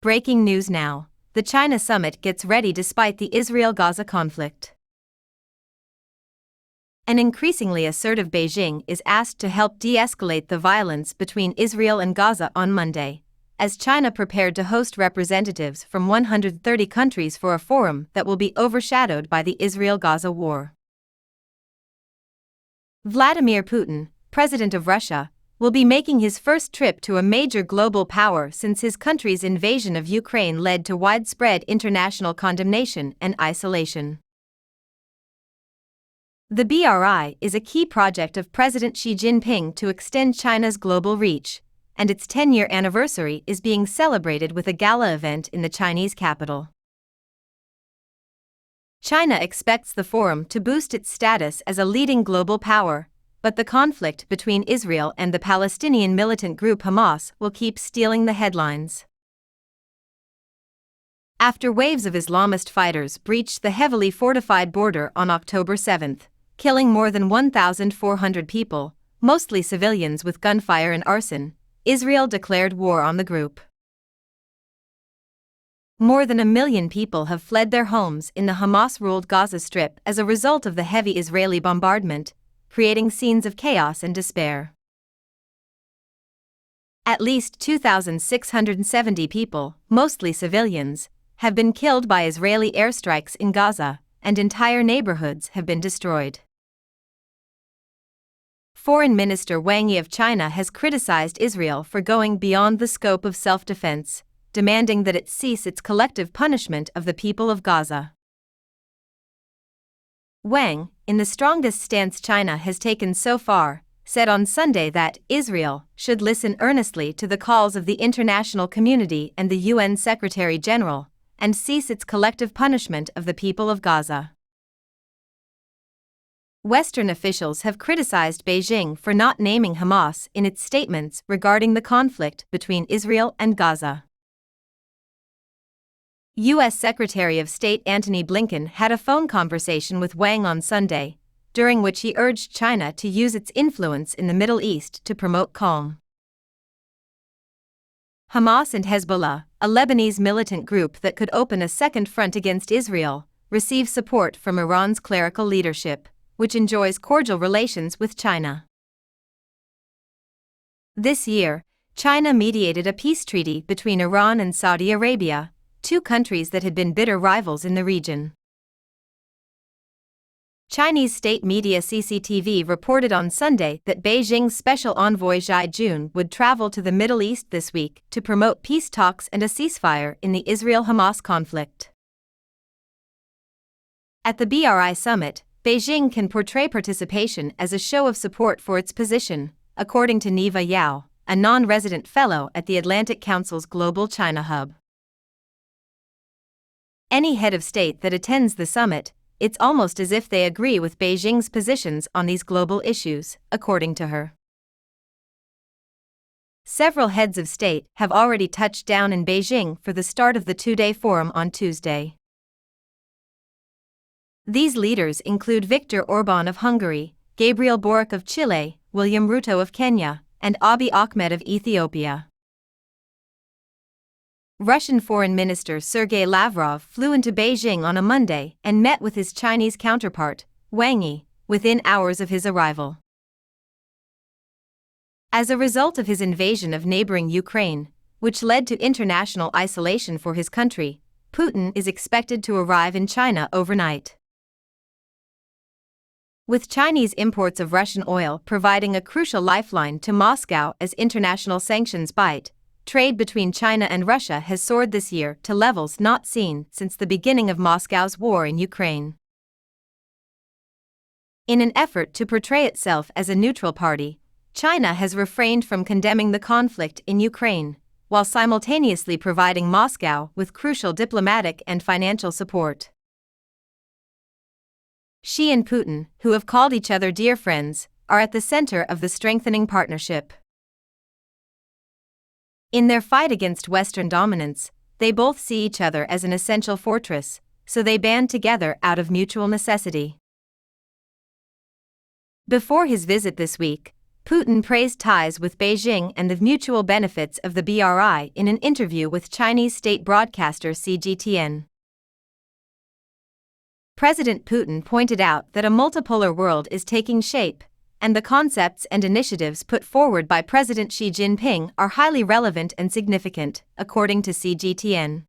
Breaking news now. The China summit gets ready despite the Israel-Gaza conflict. An increasingly assertive Beijing is asked to help de-escalate the violence between Israel and Gaza on Monday, as China prepared to host representatives from 130 countries for a forum that will be overshadowed by the Israel-Gaza war. Vladimir Putin, president of Russia, will be making his first trip to a major global power since his country's invasion of Ukraine led to widespread international condemnation and isolation. The BRI is a key project of President Xi Jinping to extend China's global reach, and its 10-year anniversary is being celebrated with a gala event in the Chinese capital. China expects the forum to boost its status as a leading global power, but the conflict between Israel and the Palestinian militant group Hamas will keep stealing the headlines. After waves of Islamist fighters breached the heavily fortified border on October 7, killing more than 1,400 people, mostly civilians with gunfire and arson, Israel declared war on the group. More than 1 million people have fled their homes in the Hamas-ruled Gaza Strip as a result of the heavy Israeli bombardment, creating scenes of chaos and despair. At least 2,670 people, mostly civilians, have been killed by Israeli airstrikes in Gaza, and entire neighborhoods have been destroyed. Foreign Minister Wang Yi of China has criticized Israel for going beyond the scope of self-defense, demanding that it cease its collective punishment of the people of Gaza. Wang, in the strongest stance China has taken so far, said on Sunday that Israel should listen earnestly to the calls of the international community and the UN Secretary-General, and cease its collective punishment of the people of Gaza. Western officials have criticized Beijing for not naming Hamas in its statements regarding the conflict between Israel and Gaza. U.S. Secretary of State Antony Blinken had a phone conversation with Wang on Sunday, during which he urged China to use its influence in the Middle East to promote calm. Hamas and Hezbollah, a Lebanese militant group that could open a second front against Israel, receive support from Iran's clerical leadership, which enjoys cordial relations with China. This year, China mediated a peace treaty between Iran and Saudi Arabia, two countries that had been bitter rivals in the region. Chinese state media CCTV reported on Sunday that Beijing's special envoy Zhai Jun would travel to the Middle East this week to promote peace talks and a ceasefire in the Israel-Hamas conflict. At the BRI summit, Beijing can portray participation as a show of support for its position, according to Neva Yao, a non-resident fellow at the Atlantic Council's Global China Hub. Any head of state that attends the summit, it's almost as if they agree with Beijing's positions on these global issues, according to her. Several heads of state have already touched down in Beijing for the start of the two-day forum on Tuesday. These leaders include Viktor Orban of Hungary, Gabriel Boric of Chile, William Ruto of Kenya, and Abiy Ahmed of Ethiopia. Russian Foreign Minister Sergei Lavrov flew into Beijing on a Monday and met with his Chinese counterpart, Wang Yi, within hours of his arrival. As a result of his invasion of neighboring Ukraine, which led to international isolation for his country, Putin is expected to arrive in China overnight. With Chinese imports of Russian oil providing a crucial lifeline to Moscow as international sanctions bite, trade between China and Russia has soared this year to levels not seen since the beginning of Moscow's war in Ukraine. In an effort to portray itself as a neutral party, China has refrained from condemning the conflict in Ukraine, while simultaneously providing Moscow with crucial diplomatic and financial support. Xi and Putin, who have called each other dear friends, are at the center of the strengthening partnership. In their fight against Western dominance, they both see each other as an essential fortress, so they band together out of mutual necessity. Before his visit this week, Putin praised ties with Beijing and the mutual benefits of the BRI in an interview with Chinese state broadcaster CGTN. President Putin pointed out that a multipolar world is taking shape, and the concepts and initiatives put forward by President Xi Jinping are highly relevant and significant, according to CGTN.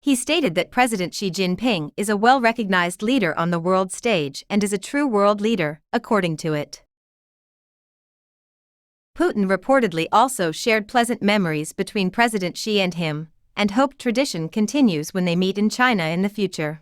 He stated that President Xi Jinping is a well-recognized leader on the world stage and is a true world leader, according to it. Putin reportedly also shared pleasant memories between President Xi and him, and hoped tradition continues when they meet in China in the future.